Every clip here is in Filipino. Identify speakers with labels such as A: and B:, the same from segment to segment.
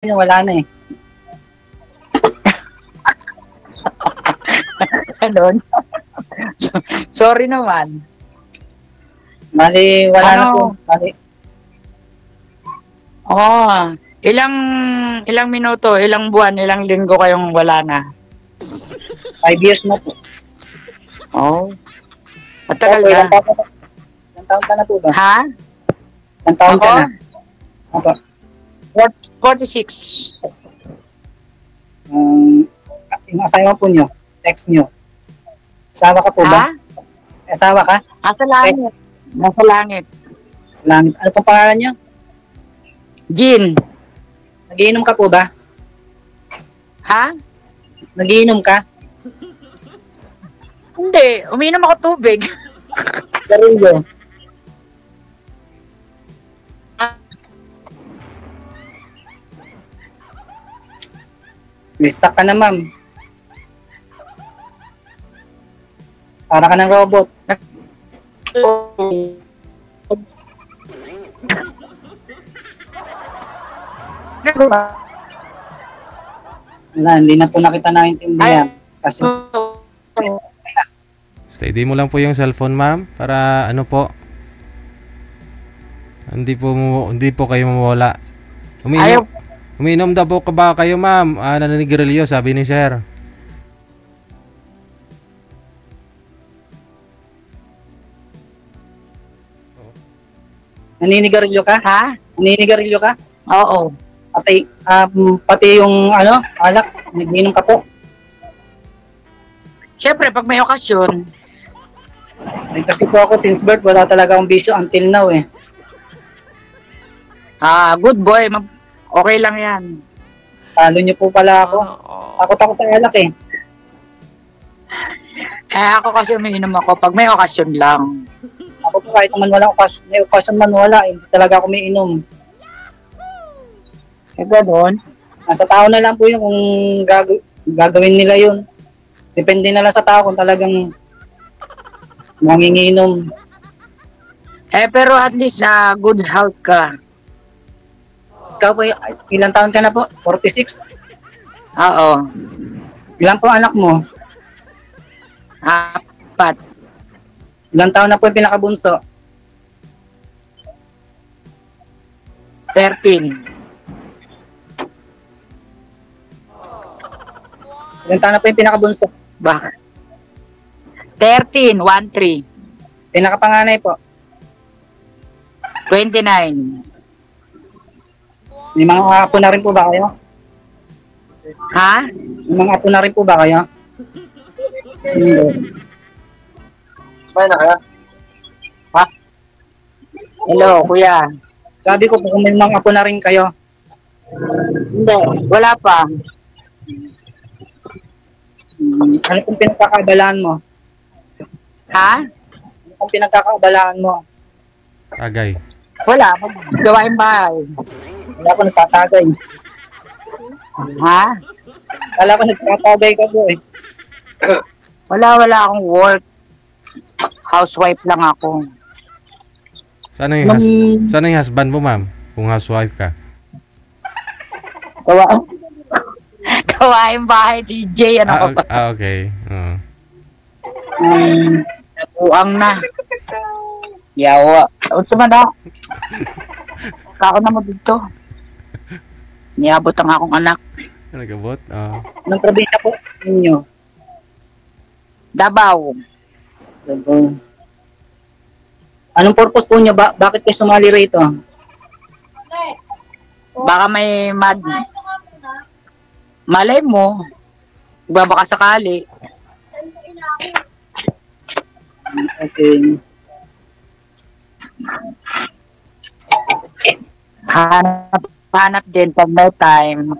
A: yun, wala na eh.
B: Ganon. Sorry naman.
A: Mali, wala na po.
B: Ano?
A: Mali.
B: Oh, ilang minuto, ilang buwan, ilang linggo kayong wala na?
A: 5 years na po.
B: Oh. Matagal
A: Opo,
B: na.
A: ilang taon ka na po ba?
B: Ha?
A: Ilang taon ka
B: Ako?
A: na? Opo.
B: 46.
A: Yung asawa po nyo, text nyo. Asawa ka po ba?
B: Ha?
A: Asawa ka?
B: Nasa langit. Nasa langit.
A: Sa langit. Ano pong pangalan nyo?
B: Jean.
A: Nagiinom ka po ba?
B: Ha?
A: Nagiinom ka?
B: Hindi. Uminom ako tubig.
A: Garillo. Listak ka na, ma'am. Para ka ng robot. Wala, hindi na po nakita naintindihan. Kasi
C: Steady mo lang po yung cellphone, ma'am, para ano po. Hindi po kayo mawala.
B: Ayaw.
C: Umiinom daw po ka ba kayo, ma'am? Naninigarilyo, sabi ni sir.
A: naninigarilyo ka?
B: Ha?
A: Naninigarilyo ka?
B: Oo.
A: Pati yung alak, nagiinom ka po.
B: Siyempre, pag may okasyon,
A: Kasi po ako since birth, wala talaga akong bisyo until now eh.
B: good boy. Okay lang yan.
A: Talo niyo po pala ako. Takot ako sa alak eh.
B: Ako kasi umiinom ako pag may okasyon lang.
A: Ako po kahit naman wala okasyon, may okasyon man wala, hindi talaga ako umiinom.
B: Gano'n.
A: Nasa tao na lang po yun kung gagawin nila yun. Depende na lang sa tao kung talagang manginginom.
B: Pero at least good health ka.
A: Ikaw po, ilang taon ka na po? 46?
B: Oo.
A: Ilan po anak mo?
B: 4.
A: Ilang taon na po yung pinakabunso?
B: 13.
A: Ilang taon na po yung pinakabunso?
B: Bakit? 13, 1-3.
A: Pinakapanganay po?
B: 29.
A: May mga apo na rin po ba kayo?
B: Ha?
A: May mga apo na rin po ba kayo? Hindi.
B: Paano kaya? Ha? Hello, kuya.
A: Sabi ko po kung may mga apo na rin kayo.
B: Hindi, wala pa.
A: Ano pong pinagkakabalaan mo?
B: Ha?
A: Ano pong pinagkakabalaan mo?
C: Tagay.
B: Wala, maggawain bahay.
A: Wala ko nagtatagay.
B: Ha?
A: Wala ko nagtatagay ka po eh.
B: Wala akong work. Housewife lang ako.
C: Sana yung husband mo, ma'am? Kung housewife ka.
B: Gawain bahay, DJ, ano ko.
C: Okay.
B: Nabuang na. Yawa. Unsa man na? Kako na mo dito. Niabot ang akong anak.
C: Nagabot?
A: Anong probinsya po ninyo?
B: Davao.
A: Anong purpose po niyo? Bakit kayo sumali rito?
B: Baka may malay mo. Baka sakali.
A: Okay.
B: Hanap din pag may time.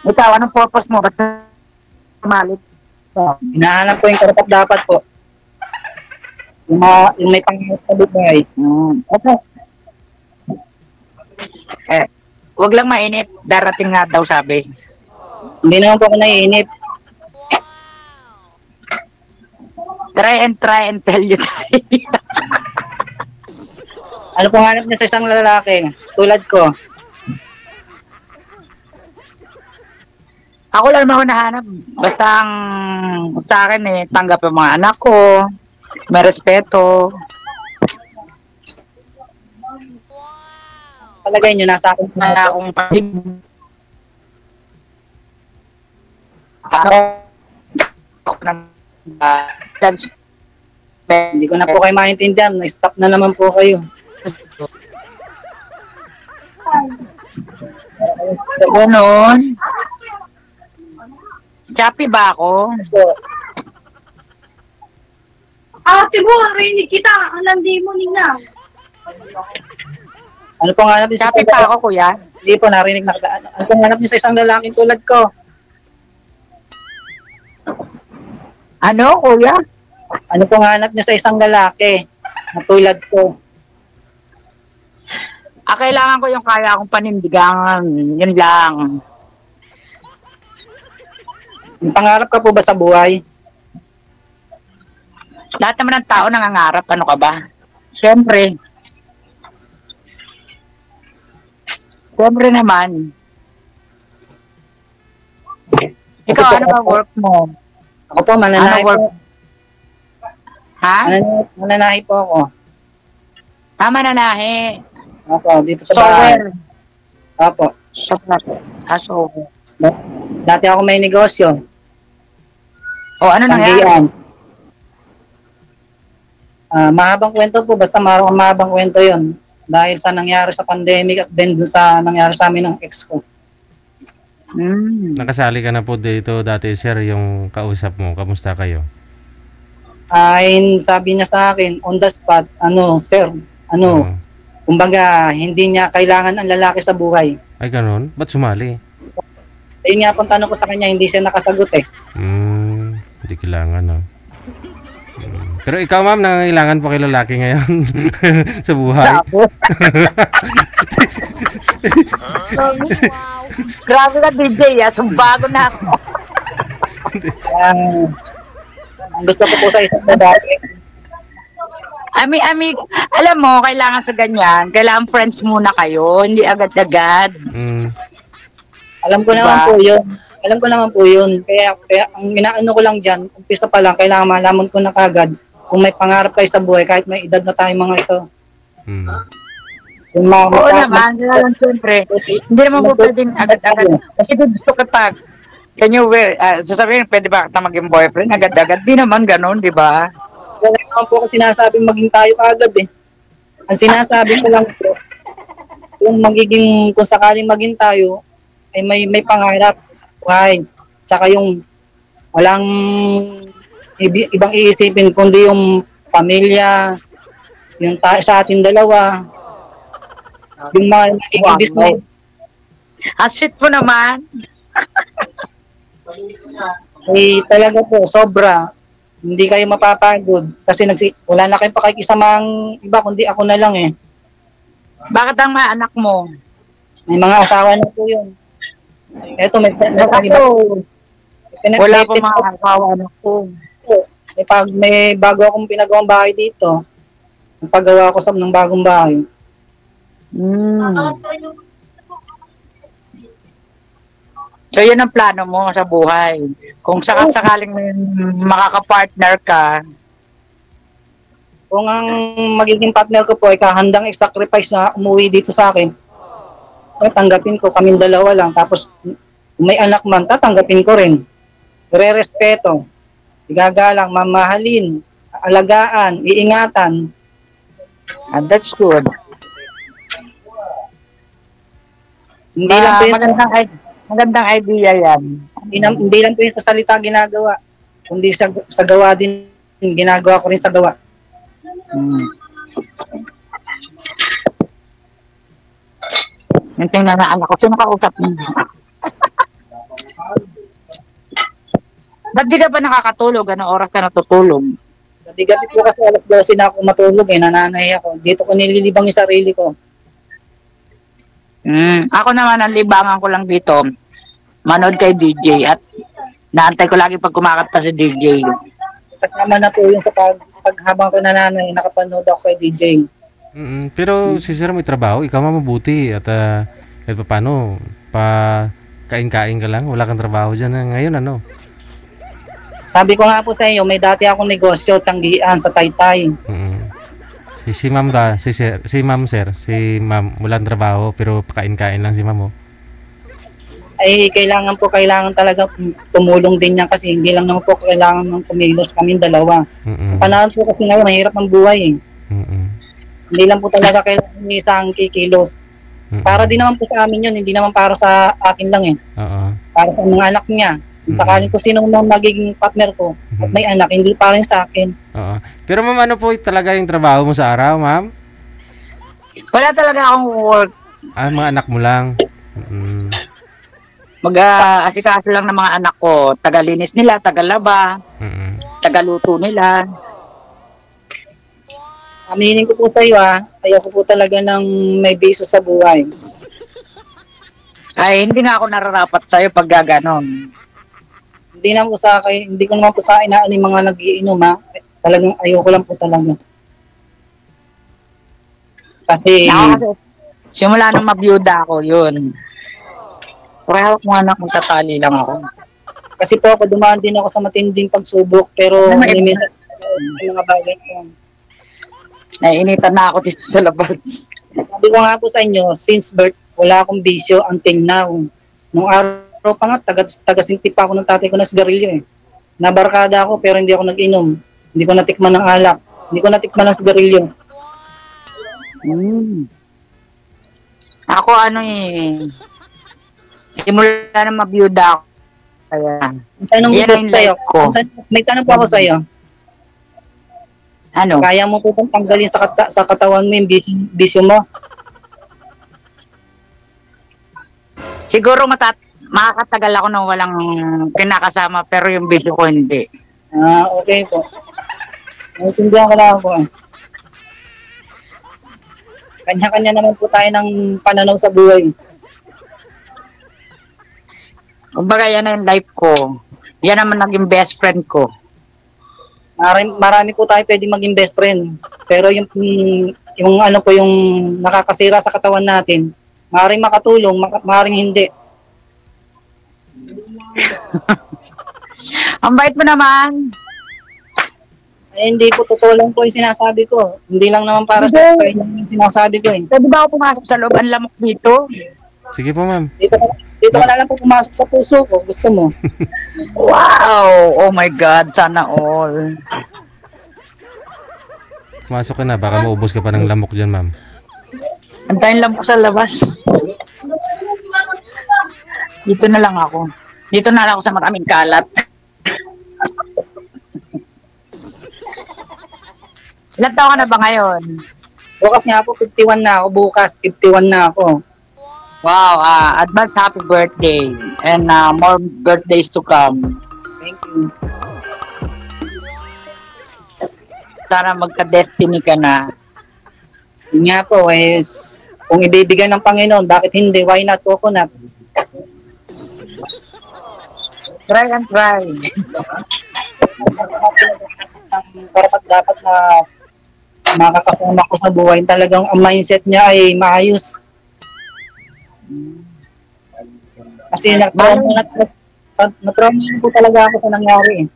B: Ikaw, anong purpose mo? Ba't sumalit?
A: Hinahanap ko yung karapat dapat po. Yung may pangarap sa buhay.
B: Okay. Wag lang mainit. Darating nga daw sabi.
A: Hindi naman po ako naiinip.
B: Try and tell you.
A: Ano pong hanap niya sa isang lalaki? Tulad ko.
B: Ako lang naman nahanap. Basta ang sa akin tanggap yung mga anak ko, may respeto.
A: Palagay niyo, nasa akin.
B: Na akong pag- ako ng
A: Hindi ko na po kayo maintindihan. Na-stop na naman po kayo.
B: Ganon. Choppy ba ako?
D: Ate mo, rinig kita. Ang landi mo, Nina.
A: Ano pong hanap niyo sa
B: Choppy pa ako, kuya.
A: Hindi po, narinig na kita. Ano pong hanap niyo sa isang lalaking tulad ko?
B: Ano, kuya?
A: Ano pong hanap niyo sa isang lalaki na tulad ko?
B: Kailangan ko yung kaya akong panindigan. Yun lang.
A: May pangarap ka po ba sa buhay?
B: Lahat naman ng tao nangangarap. Ano ka ba? Siyempre. Siyempre naman. Ikaw, ano ba work mo?
A: Ako po, mananahi
B: Ano work?
A: po.
B: Ha?
A: Mananahi po ako.
B: Tama na nahi.
A: Ako, dito sa bahay.
B: Software.
A: Opo.
B: Software. Software.
A: Dati ako may negosyo.
B: O, ano nangyari?
A: Sandian. Mahabang kwento po, basta mahabang kwento yon. Dahil sa nangyari sa pandemic at din dun sa nangyari sa amin ng ex ko.
C: Nakasali ka na po dito dati, sir, yung kausap mo. Kamusta kayo?
A: Ay, sabi niya sa akin, on the spot, sir,
C: Oo.
A: kumbaga, hindi niya kailangan ang lalaki sa buhay.
C: Ay, ganun? Ba't sumali?
A: Ayun nga pong tanong ko sa kanya, hindi siya nakasagot eh.
C: Hindi kailangan, no? Pero ikaw, ma'am, nangangailangan po kay lalaki ngayon sa buhay.
B: Grabe ka, DJ, sumbago na ako.
A: Ang gusto ko po sa isang lalaki,
B: Alam mo, kailangan sa ganyan, kailangan friends muna kayo, hindi agad-agad.
A: alam ko naman po yun. Alam ko naman po yun. Kaya ang inaano ko lang dyan, umpisa pa lang, kailangan malaman ko na kagad kung may pangarap kayo sa buhay, kahit may edad na tayo mga ito. Yung
B: Oo naman, kailangan siyempre. Hindi naman po pwedeng agad-agad. Kasi gusto ka pag, sasabihin, pwede ba kita maging boyfriend? Agad-agad, di naman ganun, di ba?
A: Wala naman po ako sinasabing maging tayo kaagad eh. Ang sinasabi ko lang po, yung kung sakaling maging tayo, ay may pangarap sa buhay. Tsaka yung walang ibang iisipin, kundi yung pamilya, yung sa ating dalawa, yung mga nagiging business.
B: Asit po naman.
A: Eh, talaga po, sobra. Hindi kayo mapapagod. Kasi wala na kayong pakikisamang iba, kundi ako na lang eh.
B: Bakit ang mga anak mo?
A: May mga asawa na po yun. Eto,
B: Wala pa mga asawa, anak ko.
A: May bago akong pinagawang bahay dito. Nagpagawa ko ng bagong bahay.
B: So, yun ang plano mo sa buhay. Kung sakaling may makaka-partner ka,
A: Kung ang magiging partner ko po ay kahandang i-sacrifice na umuwi dito sa akin, tanggapin ko, kaming dalawa lang. Tapos, kung may anak man, tatanggapin ko rin. Re-respeto, igagalang, mamahalin, alagaan, iingatan.
B: and that's good.
A: Hindi lang po yun,
B: Magandang idea yan.
A: hindi lang po yun sa salita ginagawa, kundi sa gawa din, ginagawa ko rin sa gawa.
B: Yung tingnan na anak ko, sino kausap mo? Ba't di ka ba nakakatulog? Anong oras ka natutulog?
A: Gabi-gabi po kasi alas 12 na ako matulog eh, nananay ako. Dito ko nililibang yung sarili ko.
B: Ako naman, ang libangan ko lang dito, manood kay DJ at naantay ko lagi pag kumakanta si DJ.
A: At naman na po yung sa paghabang ko nananay, nakapanood ako kay DJ.
C: Pero si sir may trabaho, ikaw mabuti at kahit paano, kain-kain ka lang, wala kang trabaho dyan ngayon, ano?
A: Sabi ko nga po sa iyo, may dati akong negosyo, tiyanggian sa Taytay.
C: Si ma'am ba, si ma'am sir, si ma'am walang trabaho pero pakain-kain lang si ma'am, oh.
A: Ay, kailangan talaga tumulong din niya kasi hindi lang naman po kailangan ng kumilos kami dalawa. Sa panahon po kasi ngayon, mahirap ang buhay, eh. Hindi lang po talaga kailangan ng isang kikilos. Para din naman po sa amin yun, hindi naman para sa akin lang, eh. Para sa mga anak niya. Sakaling ko sino nang magiging partner ko at may anak, hindi pa rin sa akin.
C: Pero ma'am, ano po talaga yung trabaho mo sa araw, ma'am?
B: Wala talaga akong work.
C: Mga anak mo lang.
B: Mag-asikaso lang ng mga anak ko. Tagalinis nila, tagalaba, tagaluto nila.
A: Aminin ko po sa iyo, ayoko po talaga ng may biso sa buhay.
B: Ay, hindi na ako nararapat sa'yo pag gaganon.
A: Hindi ko naman po sa inaan yung mga nagiinom, ha. Talagang ayoko lang po talaga. Kasi
B: simula nung mabiyuda ako, yun. Parehawak mo anak, magtatali lang ako.
A: Kasi po ako dumaan din ako sa matinding pagsubok, pero minsan mga bagay yun.
B: Naiinitan na ako dito sa labas.
A: Sabi ko nga po sa inyo, since birth, wala akong bisyo until now. Nung araw pa nga, taga-sinti pa ako ng tatay ko na sigarilyo, eh. Nabarkada ako pero hindi ako nag-inom. Hindi ko natikman ng alak. Hindi ko natikman ng sigarilyo.
B: Ako simula na mabiyuda ako. Kaya,
A: may tanong po ako sa'yo.
B: Ano?
A: Kaya mo po bang tanggalin sa katawan mo yung bisyo mo?
B: Siguro makakatagal ako nang walang kinakasama pero yung bisyo ko hindi.
A: Okay po. Naiintindihan ko na ako. Kanya-kanya naman po tayo ng pananaw sa buhay.
B: Kumbaga yan ang life ko. Yan naman naging best friend ko.
A: Marami po tayo pwedeng maging best friend. Pero yung nakakasira sa katawan natin, maaaring makatulong, maaaring hindi.
B: Ang bait mo naman.
A: Hindi po, totoo lang po yung sinasabi ko. Hindi lang naman para sa inyo yung sinasabi ko, eh.
B: Pwede ba ako pumasok sa loob? Ang lamok dito.
C: Sige po, ma'am.
A: Dito ka na lang po pumasok sa puso ko. Gusto mo?
B: Wow! Oh my God! Sana all.
C: Pumasok ka na. Baka maubos ka pa ng lamok dyan, ma'am.
B: Antayin lang po sa labas. Dito na lang ako. Dito na lang ako sa maraming kalat. Ilan taon ka na ba ngayon?
A: Bukas nga po, 51 na ako. Bukas, 51 na ako.
B: Wow, advance happy birthday. And more birthdays to come.
A: Thank you.
B: Sana magka-destiny ka na.
A: Yun nga po, kung ibibigay ng Panginoon, bakit hindi? Why not coconut?
B: Try and try.
A: Ang karapat dapat na makakasama ko sa buhay, talagang ang mindset niya ay maayos. Kasi na-trauma po talaga ako sa nangyari, eh.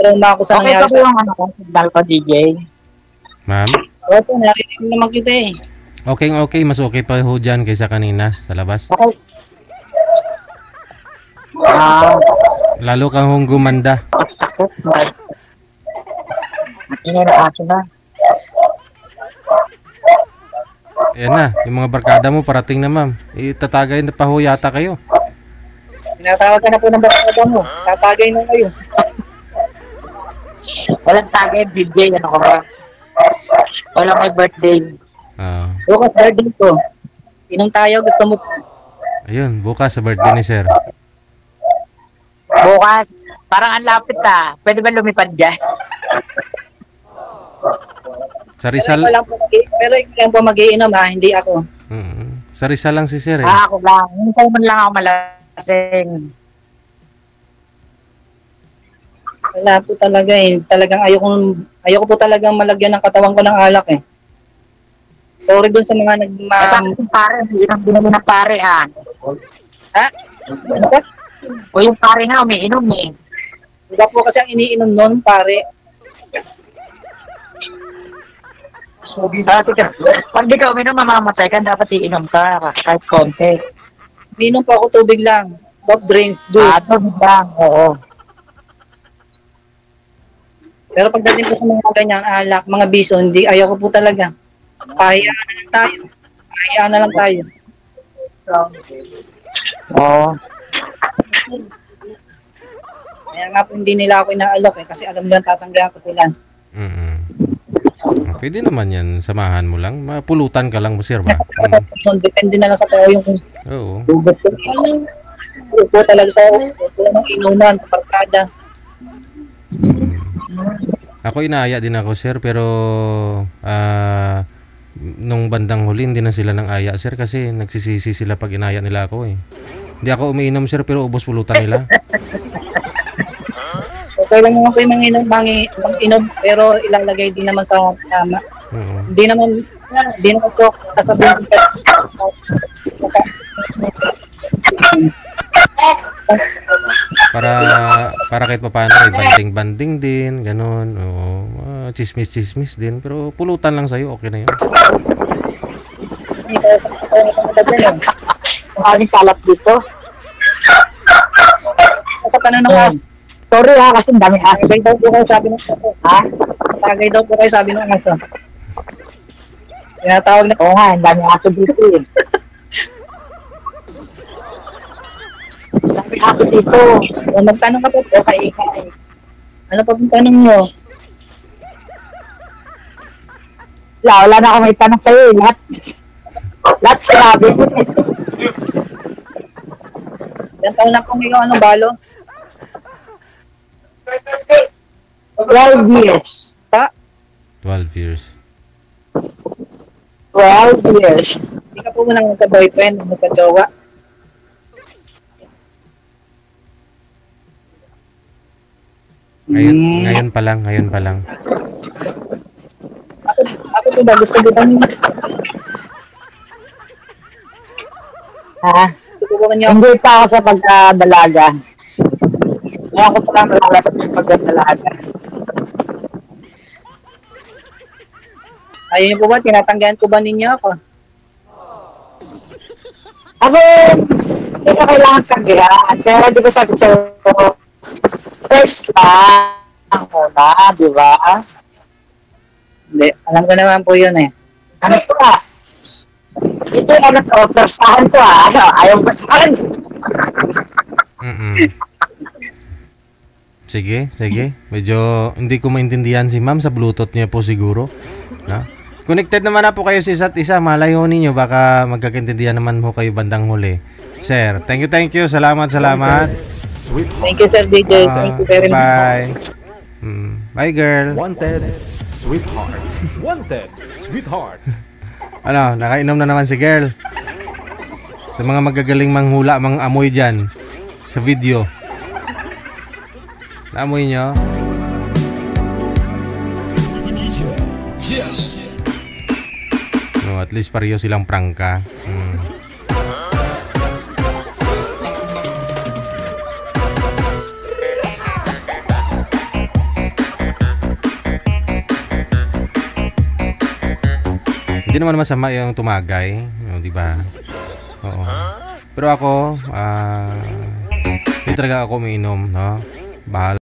A: Trauma ako sa nangyari.
B: Okay pa po yung signal ko, DJ?
C: Ma'am?
A: Opo, narinig naman kita, eh.
C: Okay. Mas okay pa ho dyan kaysa kanina sa labas.
B: Okay.
C: Lalo kang hong gumanda.
B: Ingay na aso na.
C: Ayan na, yung mga barkada mo parating na, ma'am. Itatagay na pa ho yata kayo.
A: Tinatawag ka na po ng barkada mo. Tatagay na kayo.
B: Walang tagay, DJ. Ano ka ba? Walang may birthday.
A: Bukas birthday ko. Inong tayo, gusto mo?
C: Ayun, bukas sa birthday ni sir.
B: Bukas. Parang ang lapit Pwede ba lumipad dyan?
C: Sa Rizal.
A: Pero ikaw lang po mag-iinom, hindi ako.
C: Sa Rizal lang si sir, eh.
B: Ako lang. Hintay mo lang ako malasing.
A: Wala po talaga eh. Talagang ayoko po talagang malagyan ng katawan ko ng alak eh. Sorry dun sa mga
B: Bakit yung pare, hindi nang binili ng pare ah.
A: Ha?
B: O yung pare nga, umiinom eh.
A: Iba po kasi ang iniinom nun, pare.
B: Sige, pag di ka uminom, mamamatay ka, dapat iinom ka, kahit konti.
A: Umiinom po ako tubig lang. Soft drinks, juice.
B: Tubig lang, oo.
A: Pero pagdating po sa mga ganyang alak, mga biso, hindi, ayoko po talaga. Pahayaan na lang tayo. Pahayaan na lang tayo.
B: Oo.
A: Kaya nga po hindi nila ako inaalok eh, kasi alam nilang tatanggahan ko sila.
C: Pwede naman yan, samahan mo lang. Mapulutan ka lang, sir ba?
A: Depende na lang sa tao yung
C: Oo.
A: hugot ko. Po talaga sa ng inuman, parkada.
C: Ako inaaya din ako, sir, pero nung bandang huli hindi na sila nang aya, sir, kasi nagsisisi sila pag inaya nila ako eh. Hindi ako umiinom, sir, pero ubos pulutan nila.
A: Okay lang naman po yung manginom, pero ilalagay din naman sa tama. Hindi naman po kasabihin
C: para kahit papaano eh, banding-banding din, ganun. Oo, chismis-chismis din, pero pulutan lang sa'yo, okay na yun.
B: Maraming kalat dito.
A: Sa pananong
B: Sorry ha, kasi dami aso.
A: tagay daw po kayo sabi ng aso.
B: Ha?
A: Tagay daw po kayo sabi ng aso. Tinatawag na
B: Oo nga, ang dami aso dito eh. Dami aso dito.
A: magtanong ka po.
B: Okay.
A: Ano pa pong tanong nyo?
B: Wala na ako may tanong sa'yo eh. Lahat sinabi ko.
A: Yan taon na po ngayon, anong balo?
B: 12 years.
A: Pa?
C: 12 years.
B: 12 years.
A: Hindi ka po muna magka-boyfriend, magka-jowa.
C: Ngayon pa lang.
A: Ako po ba, gusto ko bang
B: Ha?
A: gusto ko ba niya
B: Hindi pa ako sa pagkadalaga. Kaya ako pa lang nalala sa pagkadalaga.
A: ayun po ba, tinatanggahan ko ba ninyo ako?
B: Ako, hindi ko kailangan tanggihan. Pero di ba sabi sa'yo, first lang muna, di ba?
A: Hindi, alam ko naman po yun eh.
B: Ano to ah? Ito yung ano to, first time to ah. Ano, ayaw ba sa akin?
C: Sige. Medyo hindi ko maintindihan si ma'am sa Bluetooth niya po siguro. No? Connected naman na po kayo sa isa't isa. Malay ho ninyo, baka magkakaintindihan naman ho kayo bandang huli. Sir, thank you. Salamat.
A: Thank you, Sir DJ. Thank you very much.
C: Bye. Bye, girl.
E: Wanted, sweetheart.
C: Ano, nakainom na naman si girl. Sa mga magagaling manghula, mga amoy dyan. Sa video. Naamoy nyo? No, at least pareho silang prangka. Hindi naman masama yung tumagay, no, di ba? Oo. Pero ako, hindi talaga ako umiinom, no? Bahala.